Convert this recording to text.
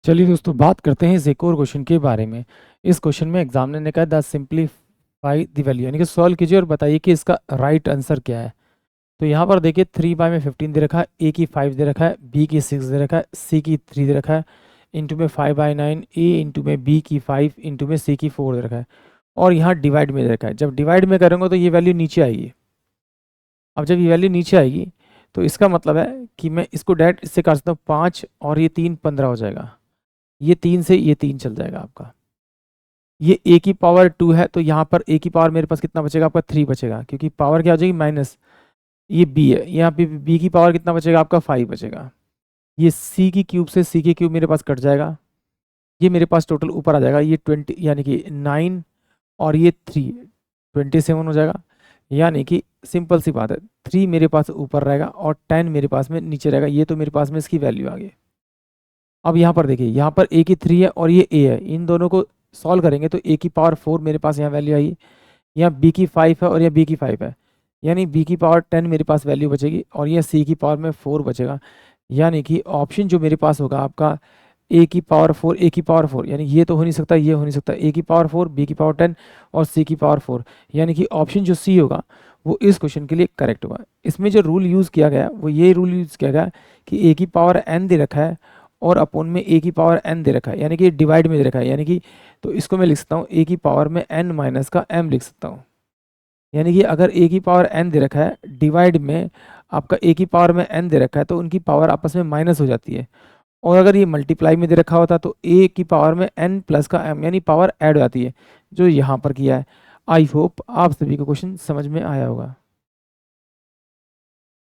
चलिए दोस्तों, बात करते हैं इस एक और क्वेश्चन के बारे में। इस क्वेश्चन में एग्जामिनर ने कहा द सिंप्लीफाई द वैल्यू, यानी कि सॉल्व कीजिए और बताइए कि इसका राइट आंसर क्या है। तो यहाँ पर देखिए 3 बाय में 15 दे रखा है, ए की 5 दे रखा है, बी की 6 दे रखा है, सी की 3 दे रखा है, इंटू में 5/9, ए इंटू में बी की 5 इंटू में सी की 4 दे रखा है, और यहाँ डिवाइड में दे रखा है। जब डिवाइड में करेंगे तो ये वैल्यू नीचे आएगी। अब जब ये वैल्यू नीचे आएगी तो इसका मतलब है कि मैं इसको डायरेक्ट इससे काट सकता हूँ 5 और ये 3 15 हो जाएगा। ये 3 से ये 3 चल जाएगा आपका। ये ए की पावर 2 है तो यहाँ पर ए की पावर मेरे पास कितना बचेगा आपका 3 बचेगा, क्योंकि पावर क्या हो जाएगी माइनस। ये बी है, यहाँ पे बी की पावर कितना बचेगा आपका 5 बचेगा। ये सी की क्यूब से सी की क्यूब मेरे पास कट जाएगा। ये मेरे पास टोटल ऊपर आ जाएगा, ये 20 यानी कि 9 और ये 3 27 हो जाएगा। यानी कि सिंपल सी बात है, 3 मेरे पास ऊपर रहेगा और 10 मेरे पास में नीचे रहेगा। ये तो मेरे पास में इसकी वैल्यू आ गई। अब यहाँ पर देखिए, यहाँ पर ए की 3 है और ये ए है, इन दोनों को सॉल्व करेंगे तो ए की पावर 4 मेरे पास यहाँ वैल्यू आई। यहाँ बी की 5 है और यह बी की 5 है, यानी बी की पावर 10 मेरे पास वैल्यू बचेगी और यह सी की पावर में 4 बचेगा। यानी कि ऑप्शन जो मेरे पास होगा आपका ए की पावर 4, ए की पावर 4, यानी ये तो हो नहीं सकता, ये हो नहीं सकता। ए की पावर 4, बी की पावर 10 और सी की पावर 4, यानी कि ऑप्शन जो सी होगा वो इस क्वेश्चन के लिए करेक्ट होगा। इसमें जो रूल यूज़ किया गया वो ये रूल यूज़ किया गया कि ए की पावर एन दे रखा है और अपोन में ए की पावर एन दे रखा है, यानी कि डिवाइड में दे रखा है। यानी कि तो इसको मैं लिख सकता हूँ ए की पावर में एन माइनस का एम लिख सकता हूँ। यानी कि अगर ए की पावर एन दे रखा है डिवाइड में आपका ए की पावर में एन दे रखा है तो उनकी पावर आपस में माइनस हो जाती है। और अगर ये मल्टीप्लाई में दे रखा होता तो ए की पावर में एन प्लस का एम यानी पावर ऐड हो जाती है, जो यहाँ पर किया है। आई होप आप सभी को क्वेश्चन समझ में आया होगा।